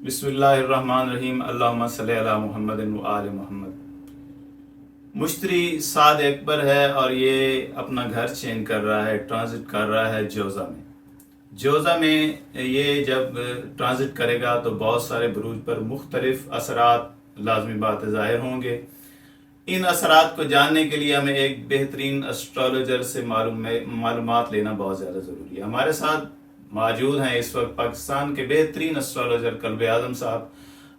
बिस्मिल्लाहिर्रहमानिर्रहीम अल्लाहुम्मा सल्ली अला मुहम्मदिन व आले मुहम्मद। मुश्तरी साद अकबर है और ये अपना घर चेंज कर रहा है, ट्रांजिट कर रहा है जोज़ा में। जोज़ा में ये जब ट्रांजिट करेगा तो बहुत सारे बुरूज पर मुख्तलिफ असरात लाजमी बात ज़ाहिर होंगे। इन असरात को जानने के लिए हमें एक बेहतरीन एस्ट्रोलॉजर से मालूमात लेना बहुत ज़्यादा ज़रूरी है। हमारे साथ मौजूद हैं इस वक्त पाकिस्तान के बेहतरीन एस्ट्रोलॉजर कल्बे आज़म साहब।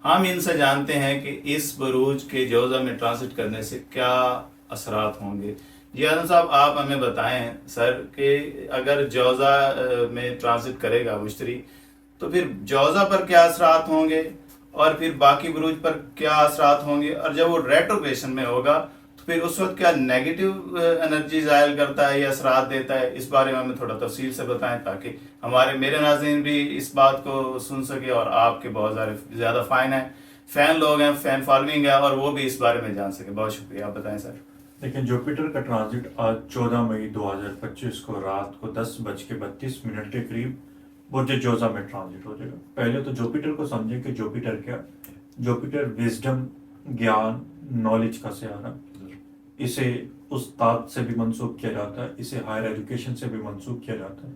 हम इनसे जानते हैं कि इस बरूज के जोज़ा में ट्रांसिट करने से क्या असरात होंगे। जी आज़म साहब, आप हमें बताएं सर कि अगर जोज़ा में ट्रांसिट करेगा मुश्तरी, तो फिर जोज़ा पर क्या असरात होंगे और फिर बाकी बुरूज पर क्या असरात होंगे, और जब वो रेट्रोग्रेशन में होगा तो फिर उस वक्त क्या नेगेटिव एनर्जी जायल करता है या असरात देता है। इस बारे में हमें थोड़ा तफसील से बताएं ताकि हमारे मेरे नाज़रीन भी इस बात को सुन सके, और आपके बहुत ज़्यादा फ़ैन लोग हैं, फ़ैन फॉलोइंग है, और वो भी इस बारे में जान सके। बहुत शुक्रिया, आप बताएं सर। लेकिन जुपिटर का ट्रांजिट आज 14 मई 2025 को रात को 10:32 के करीब बुर्ज जोजा में ट्रांजिट हो जाएगा। पहले तो जुपिटर को समझें कि जुपिटर क्या। जुपिटर विजडम, ज्ञान, नॉलेज का सहारा। इसे उस्ताद से भी मंसूब किया जाता है, इसे हायर एजुकेशन से भी मंसूब किया जाता है।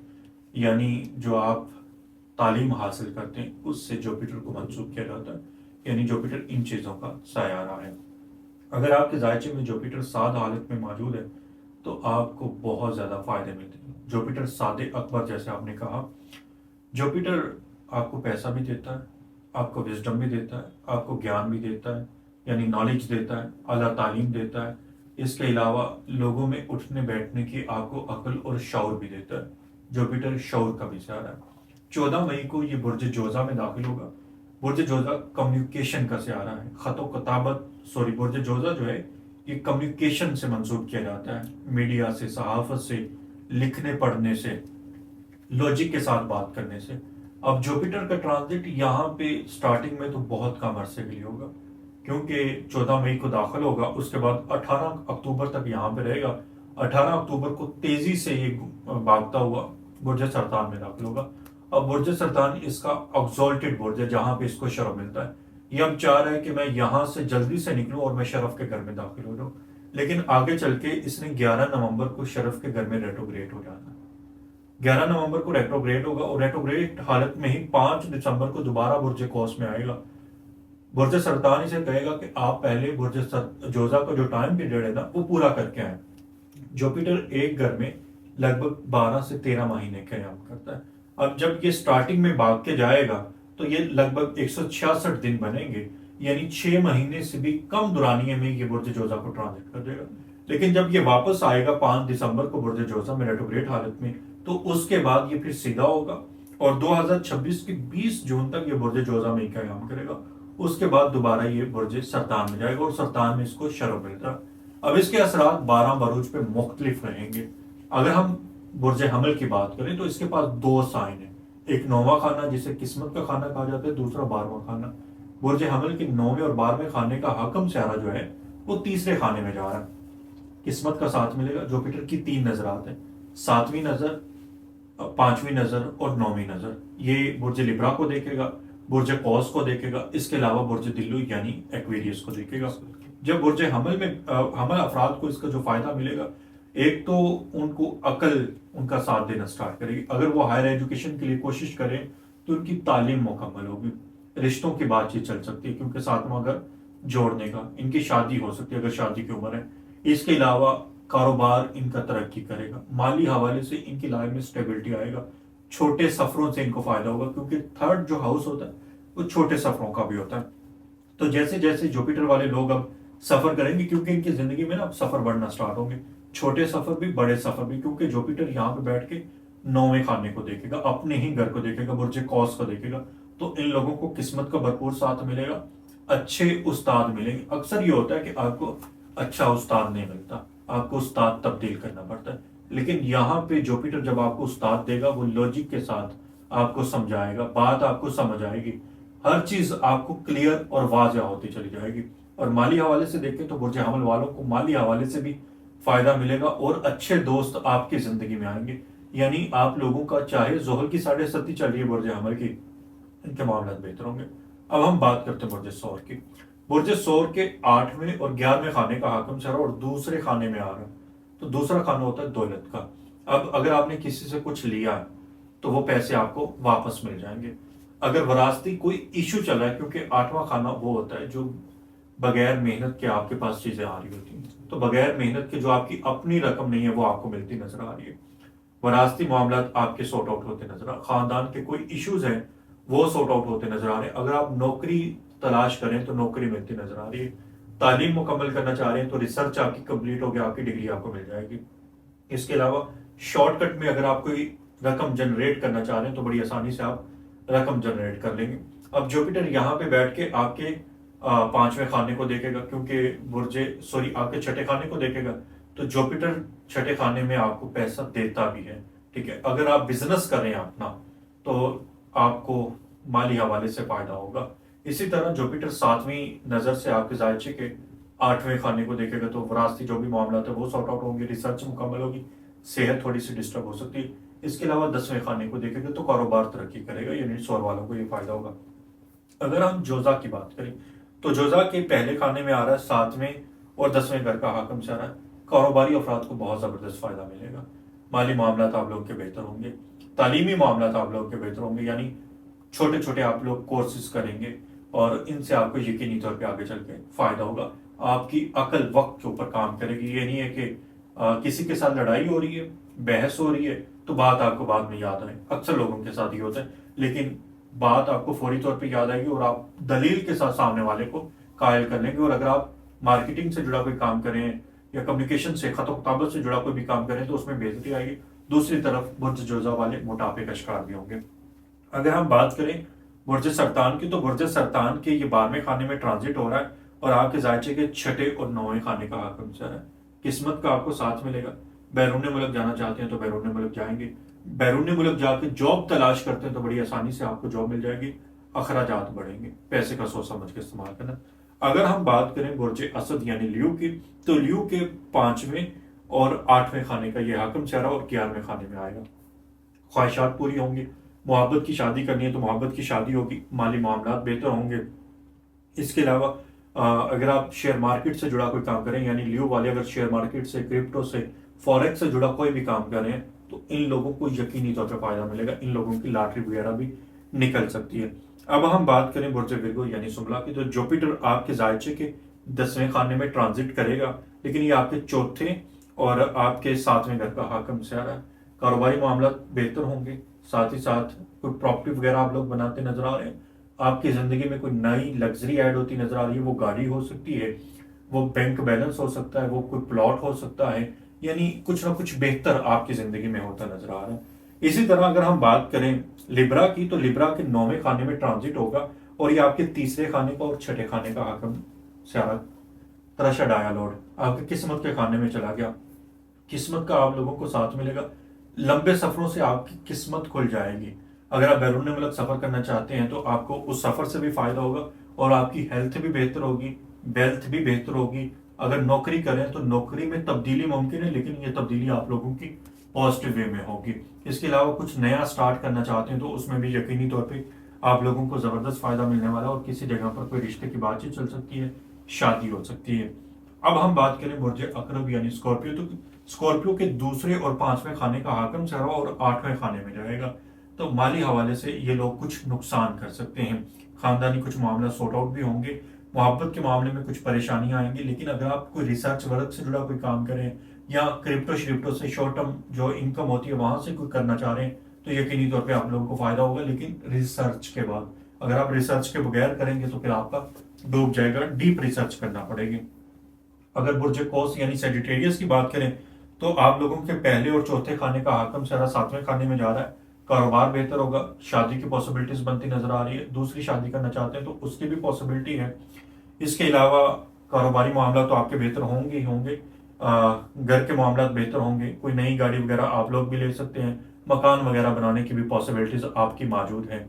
यानी जो आप तालीम हासिल करते हैं उससे जुपिटर को मंसूब किया जाता है। यानी जुपिटर इन चीज़ों का सहारा है। अगर आपके जायचे में जुपिटर साद हालत में मौजूद है तो आपको बहुत ज़्यादा फायदे मिलते हैं। जुपिटर सादे अकबर, जैसे आपने कहा, जुपिटर आपको पैसा भी देता है, आपको विजडम भी देता है, आपको ज्ञान भी देता है, यानी नॉलेज देता है, आला तालीम देता है। इसके अलावा लोगों में उठने बैठने की आपको अक्ल और शौर भी देता है। जुपिटर शौर का भी सहारा है। 14 मई को ये बुर्ज जोजा में दाखिल होगा। बुर्ज जोजा कम्युनिकेशन का सहारा है। खतो कताबत बुर्ज जोजा जो है ये कम्युनिकेशन से मंसूब किया जाता है। मीडिया से, सहाफत से, लिखने पढ़ने से, लॉजिक के साथ बात करने से। अब जुपिटर का ट्रांजिट यहाँ पे स्टार्टिंग में तो बहुत कम अरसे के लिए होगा, क्योंकि 14 मई को दाखिल होगा, उसके बाद 18 अक्टूबर तक यहाँ पे रहेगा। 18 अक्टूबर को तेजी से ये भागता हुआ बुर्ज सरतान में दाखिल होगा। अब बुर्ज सरतान इसका एक्सॉल्टेड बुर्ज है, जहां पे इसको शरफ मिलता है। ये हम चाह रहे हैं कि मैं यहां से जल्दी से निकलूं और मैं शरफ के घर में दाखिल हो जाऊं, लेकिन आगे चल के इसने 11 नवंबर को शरफ के घर में रेट्रोग्रेड हो जाना है। 11 नवंबर को रेट्रोग्रेड होगा और रेट्रोग्रेड हालत में ही 5 दिसंबर को दोबारा बुर्ज कौस में आएगा। बुर्ज सरतान इसे कहेगा कि आप पहले बुर्ज जोजा का जो टाइम पीरियड है ना वो पूरा करके आए। जुपिटर एक घर में लगभग 12 से 13 महीने कयाम करता है। अब जब ये स्टार्टिंग में भाग के जाएगा तो ये लगभग 166 दिन बनेंगे, यानी 6 महीने से भी कम दुरानिये में ये बुर्ज जोजा को ट्रांजिट कर देगा। लेकिन जब ये वापस आएगा 5 दिसंबर को बुर्ज जोजा में रेट्रोग्रेड हालत में, तो उसके बाद ये फिर सीधा होगा और 2026 के 20 जून तक ये बुर्ज जोजा में ही कयाम करेगा। उसके बाद दोबारा ये बुर्ज सरतान में जाएगा और सरतान में इसको शरफ मिलता है। अब इसके असरात 12 बरूज पे मुख्तलिफ रहेंगे। अगर हम बुर्ज हमल की बात करें तो इसके पास 2 साइन है। एक 9वां खाना जिसे किस्मत का खाना कहा जाता है, दूसरा 12वां खाना। बुर्ज हमल के 9वें और 12वें खाने का हकम सहारा जो है वो तीसरे खाने में जा रहा है। किस्मत का साथ मिलेगा। जुपिटर की 3 नजरात है, 7वीं नजर, 5वीं नजर और 9वीं नजर। ये बुर्ज लिब्रा को देखेगा, बुर्ज कौस को देखेगा, इसके अलावा बुर्ज दिल्लू यानी एक्वेरियस को देखेगा। जब बुर्ज हमल में हमल अफराद को इसका जो फायदा मिलेगा, एक तो उनको अकल उनका साथ देना स्टार्ट करेगी। अगर वो हायर एजुकेशन के लिए कोशिश करें तो उनकी तालीम मुकम्मल होगी। रिश्तों की बातचीत चल सकती है क्योंकि 7वां घर जोड़ने का, इनकी शादी हो सकती है अगर शादी की उम्र है। इसके अलावा कारोबार इनका तरक्की करेगा। माली हवाले से इनकी लाइफ में स्टेबिलिटी आएगा। छोटे सफरों से इनको फायदा होगा क्योंकि थर्ड जो हाउस होता है वो छोटे सफरों का भी होता है। तो जैसे जैसे जुपिटर वाले लोग अब सफर करेंगे, क्योंकि इनकी जिंदगी में ना अब सफर बढ़ना स्टार्ट होंगे, छोटे सफर भी बड़े सफर भी, क्योंकि जुपिटर यहाँ पे बैठ के 9वें खाने को देखेगा, अपने ही घर को देखेगा, बुर्ज कौस को देखेगा। तो इन लोगों को किस्मत का भरपूर साथ मिलेगा, अच्छे उस्ताद मिलेंगे। अक्सर ये होता है कि आपको अच्छा उस्ताद नहीं मिलता, आपको उस्ताद तब्दील करना पड़ता है। लेकिन यहाँ पे जुपिटर जब आपको उस्ताद देगा वो लॉजिक के साथ आपको समझाएगा, बात आपको समझ आएगी, हर चीज आपको क्लियर और वाज़ेह होती चली जाएगी। और माली हवाले से देखें तो बुर्ज हमल वालों को माली हवाले से भी फायदा मिलेगा और अच्छे दोस्त आपकी जिंदगी में आएंगे। यानी आप लोगों का चाहे जोहर की 7.5 चल रही है बुर्ज हमल की, इनके मामला बेहतर होंगे। अब हम बात करते हैं बुर्ज सौर की। बुर्ज सौर के 8वें और 11वें खाने का हाकम चेहरा और दूसरे खाने में आ रहा है। तो दूसरा खाना होता है दौलत का। अब अगर आपने किसी से कुछ लिया है तो वो पैसे आपको वापस मिल जाएंगे। अगर वरासती कोई इशू चल रहा है, क्योंकि 8वां खाना वो होता है जो बगैर मेहनत के आपके पास चीजें आ रही होती हैं, तो बगैर मेहनत के जो आपकी अपनी रकम नहीं है वो आपको मिलती नजर आ रही है। वरासती मामला आपके सॉर्ट आउट होते नजर आ, खानदान के कोई इश्यूज हैं वो सॉर्ट आउट होते नजर आ रहे हैं। अगर आप नौकरी तलाश करें तो नौकरी मिलती नजर आ रही है। तालीम मुकम्मल करना चाह रहे हैं तो रिसर्च आपकी कंप्लीट हो गया, आपकी डिग्री आपको मिल जाएगी। इसके अलावा शॉर्टकट में अगर आप कोई रकम जनरेट करना चाह रहे हैं तो बड़ी आसानी से आप रकम जनरेट कर लेंगे। अब जुपिटर यहाँ पे बैठ के आपके 5वें खाने को देखेगा, क्योंकि बुर्जे सॉरी आपके छठे खाने को देखेगा। तो जुपिटर छठे खाने में आपको पैसा देता भी है। ठीक है, अगर आप बिजनेस कर रहे हैं अपना तो आपको माली हवाले से फायदा होगा। इसी तरह जुपिटर 7वीं नजर से आपके जायचे के 8वें खाने को देखेगा, तो विरासती जो भी मामला था वो सॉर्ट आउट होंगे, रिसर्च मुकम्मल होगी, सेहत थोड़ी सी डिस्टर्ब हो सकती है। इसके अलावा 10वें खाने को देखेगा तो कारोबार तरक्की करेगा, यानी सौर वालों को ये फायदा होगा। अगर हम जोजा की बात करें तो जोजा के पहले खाने में आ रहा है 7वें और 10वें घर का हाकम से आ रहा है। कारोबारी अफराद को बहुत जबरदस्त फायदा मिलेगा। माली मामला आप लोगों के बेहतर होंगे, तालीमी मामला आप लोगों के बेहतर होंगे, यानी छोटे छोटे आप लोग कोर्सेज करेंगे और इनसे आपको यकीनी तौर पे आगे चल के फायदा होगा। आपकी अकल वक्त के ऊपर काम करेगी। ये नहीं है कि किसी के साथ लड़ाई हो रही है, बहस हो रही है तो बात आपको बाद में याद आए। अक्सर लोगों के साथ ही होता है, लेकिन बात आपको फौरी तौर पे याद आएगी और आप दलील के साथ सामने वाले को कायल कर लेंगे। और अगर आप मार्केटिंग से जुड़ा कोई काम करें या कम्युनिकेशन से खत किताबत से जुड़ा कोई भी काम करें तो उसमें बेहतरी आएगी। दूसरी तरफ बुर्ज जोजा वाले मोटापे का शिकार भी होंगे। अगर हम बात करें बुर्ज सरतान की, तो बुर्ज सरतान के ये 12वें खाने में ट्रांजिट हो रहा है और आपके जायचे के छठे और 9वें खाने का हाकम चल रहा है। किस्मत का आपको साथ मिलेगा। बैरून मुल्क जाना चाहते हैं तो बैरून मुल्क जाएंगे। बैरून मुल्क जाके जॉब तलाश करते हैं तो बड़ी आसानी से आपको जॉब मिल जाएगी। अखराजात बढ़ेंगे, पैसे का सोच समझ के इस्तेमाल करना। अगर हम बात करें बुर्ज असद यानी ल्यू की, तो ल्यू के 5वें और 8वें खाने का ये हाकम चेहरा और 11वें खाने में आएगा। ख्वाहिशात पूरी होंगी। मोहब्बत की शादी करनी है तो मोहब्बत की शादी होगी, माली मामला बेहतर होंगे। इसके अलावा अगर आप शेयर मार्केट से जुड़ा कोई काम करें, यानी लियो वाले अगर शेयर मार्केट से, क्रिप्टो से, फॉरेक्स से जुड़ा कोई भी काम कर रहे हैं तो इन लोगों को यकीनी तौर पर फायदा मिलेगा। इन लोगों की लॉटरी वगैरह भी निकल सकती है। अब हम बात करें बुर्ज विर्गो यानी सुमला की, तो जुपिटर आपके जायचे के 10वें खाने में ट्रांजिट करेगा, लेकिन ये आपके चौथे और आपके 7वें घर का हाकम से आ रहा है। कारोबारी मामला बेहतर होंगे, साथ ही साथ कोई प्रॉपर्टी वगैरह आप लोग बनाते नजर आ रहे हैं। आपकी जिंदगी में कोई नई लग्जरी ऐड होती नजर आ रही है। वो गाड़ी हो सकती है, वो बैंक बैलेंस हो सकता है, वो कोई प्लॉट हो सकता है, यानी कुछ ना कुछ बेहतर आपकी जिंदगी में होता नजर आ रहा है। इसी तरह अगर हम बात करें लिब्रा की, तो लिब्रा के 9वें खाने में ट्रांजिट होगा और ये आपके तीसरे खाने का और छठे खाने का हाकम से आ रहा है। तरशा डायालॉर्ड आपके किस्मत के खाने में चला गया। किस्मत का आप लोगों को साथ मिलेगा। लंबे सफरों से आपकी किस्मत खुल जाएगी। अगर आप बैरून मुल्क सफर करना चाहते हैं तो आपको उस सफर से भी फायदा होगा और आपकी हेल्थ भी बेहतर होगी, वेल्थ भी बेहतर होगी। अगर नौकरी करें तो नौकरी में तब्दीली मुमकिन है, लेकिन ये तब्दीली आप लोगों की पॉजिटिव वे में होगी। इसके अलावा कुछ नया स्टार्ट करना चाहते हैं तो उसमें भी यकीनी तौर पे आप लोगों को जबरदस्त फायदा मिलने वाला है और किसी जगह पर कोई रिश्ते की बातचीत चल सकती है, शादी हो सकती है। अब हम बात करें बुर्ज अकरब यानी स्कॉर्पियो, तो स्कॉर्पियो के दूसरे और 5वें खाने का हाकम चेहरा और 8वें खाने में जाएगा। तो माली हवाले से ये लोग कुछ नुकसान कर सकते हैं। खानदानी कुछ मामला सॉर्ट आउट भी होंगे। मोहब्बत के मामले में कुछ परेशानियां आएंगी, लेकिन अगर आप कोई रिसर्च वर्क से जुड़ा कोई काम करें या क्रिप्टो श्रिप्टो से शॉर्ट टर्म जो इनकम होती है वहां से कोई करना चाह रहे हैं तो यकीनी तौर पे आप लोगों को फायदा होगा, लेकिन रिसर्च के बाद। अगर आप रिसर्च के बगैर करेंगे तो फिर आपका डूब जाएगा, डीप रिसर्च करना पड़ेगी। अगर बुर्ज कौस यानी सेजिटेरियस की बात करें तो आप लोगों के पहले और चौथे खाने का हाकम सारा 7वें खाने में जा रहा है। कारोबार बेहतर होगा, शादी की पॉसिबिलिटीज बनती नजर आ रही है। दूसरी शादी करना चाहते हैं तो उसकी भी पॉसिबिलिटी है। इसके अलावा कारोबारी मामला तो आपके बेहतर होंगे ही होंगे। घर के मामला बेहतर होंगे। कोई नई गाड़ी वगैरह आप लोग भी ले सकते हैं। मकान वगैरह बनाने की भी पॉसिबिलिटीज आपकी मौजूद है।